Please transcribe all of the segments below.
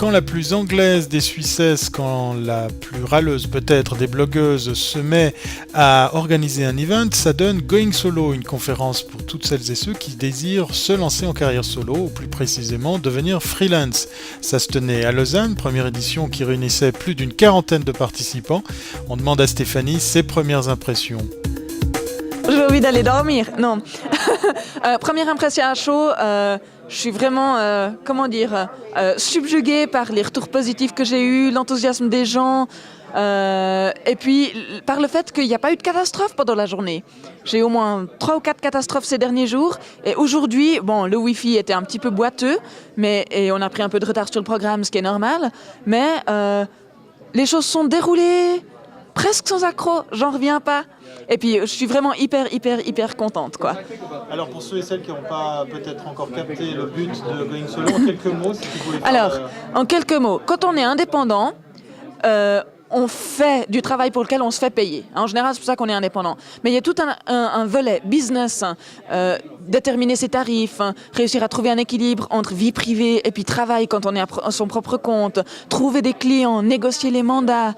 quand la plus anglaise des Suissesses, quand la plus râleuse peut-être des blogueuses se met à organiser un event, ça donne Going Solo, une conférence pour toutes celles et ceux qui désirent se lancer en carrière solo, ou plus précisément devenir freelance. Ça se tenait à Lausanne, première édition qui réunissait plus d'une quarantaine de participants. On demande à Stéphanie ses premières impressions. J'ai envie d'aller dormir, non. Première impression à chaud, je suis vraiment, subjuguée par les retours positifs que j'ai eus, l'enthousiasme des gens, et puis par le fait qu'il n'y a pas eu de catastrophe pendant la journée. J'ai eu au moins 3 ou 4 catastrophes ces derniers jours, et aujourd'hui, bon, le Wi-Fi était un petit peu boiteux, et on a pris un peu de retard sur le programme, ce qui est normal, mais les choses sont déroulées presque sans accroc, j'en reviens pas. Et puis je suis vraiment hyper contente, quoi. Alors pour ceux et celles qui n'ont pas peut-être encore capté le but de Going Solo, en quelques mots, si tu pouvais faire... Alors, en quelques mots, quand on est indépendant, on fait du travail pour lequel on se fait payer. En général, c'est pour ça qu'on est indépendant. Mais il y a tout un volet business, déterminer ses tarifs, réussir à trouver un équilibre entre vie privée et puis travail quand on est à son propre compte, trouver des clients, négocier les mandats,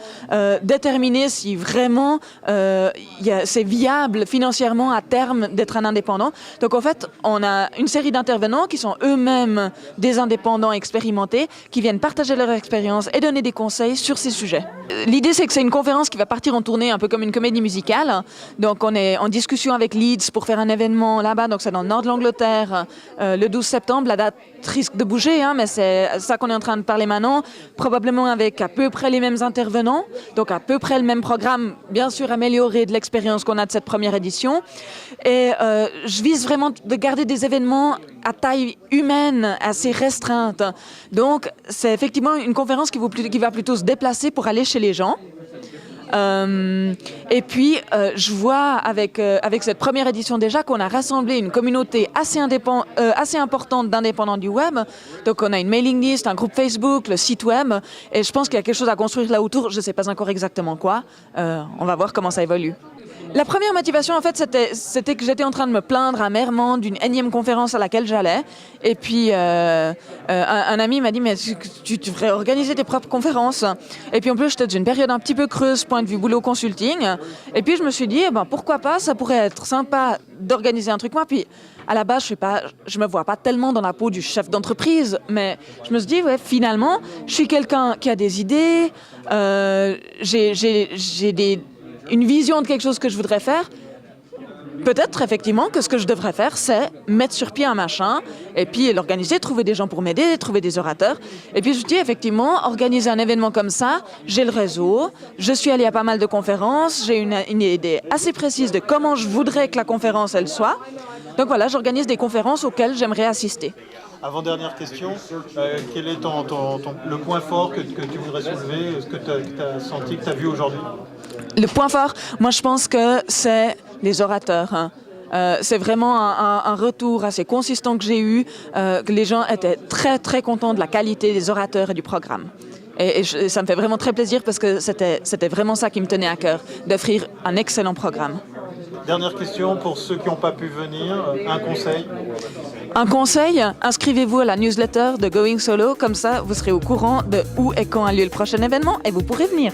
déterminer si vraiment c'est viable financièrement à terme d'être un indépendant. Donc en fait, on a une série d'intervenants qui sont eux-mêmes des indépendants expérimentés, qui viennent partager leur expérience et donner des conseils sur ces sujets. L'idée, c'est que c'est une conférence qui va partir en tournée un peu comme une comédie musicale. Donc, on est en discussion avec Leeds pour faire un événement là-bas. Donc, c'est dans le nord de l'Angleterre, le 12 septembre. La date risque de bouger, mais c'est ça qu'on est en train de parler maintenant. Probablement avec à peu près les mêmes intervenants. Donc, à peu près le même programme. Bien sûr, amélioré de l'expérience qu'on a de cette première édition. Et je vise vraiment de garder des événements à taille humaine, assez restreinte. Donc, c'est effectivement une conférence qui va plutôt se déplacer pour aller chez les gens. Et puis, je vois avec cette première édition déjà qu'on a rassemblé une communauté assez importante d'indépendants du web. Donc, on a une mailing list, un groupe Facebook, le site web. Et je pense qu'il y a quelque chose à construire là autour. Je ne sais pas encore exactement quoi. On va voir comment ça évolue. La première motivation, en fait, c'était que j'étais en train de me plaindre amèrement d'une énième conférence à laquelle j'allais. Et puis, un ami m'a dit « Mais tu devrais organiser tes propres conférences. » Et puis, en plus, j'étais dans une période un petit peu creuse, point de vue boulot consulting. Et puis, je me suis dit pourquoi pas, ça pourrait être sympa d'organiser un truc. Moi, puis, à la base, je me vois pas tellement dans la peau du chef d'entreprise. Mais je me suis dit, ouais, finalement, je suis quelqu'un qui a des idées. J'ai une vision de quelque chose que je voudrais faire. Peut-être, effectivement, que ce que je devrais faire, c'est mettre sur pied un machin, et puis l'organiser, trouver des gens pour m'aider, trouver des orateurs. Et puis je dis, effectivement, organiser un événement comme ça, j'ai le réseau, je suis allée à pas mal de conférences, j'ai une idée assez précise de comment je voudrais que la conférence, elle soit. Donc voilà, j'organise des conférences auxquelles j'aimerais assister. Avant-dernière question, quel est le point fort que tu voudrais soulever, ce que tu as senti, que tu as vu aujourd'hui? Le point fort, moi je pense que c'est les orateurs. C'est vraiment un retour assez consistant que j'ai eu, que les gens étaient très contents de la qualité des orateurs et du programme. Et ça me fait vraiment très plaisir parce que c'était vraiment ça qui me tenait à cœur, d'offrir un excellent programme. Dernière question pour ceux qui n'ont pas pu venir, un conseil? Un conseil, inscrivez-vous à la newsletter de Going Solo, comme ça vous serez au courant de où et quand a lieu le prochain événement et vous pourrez venir.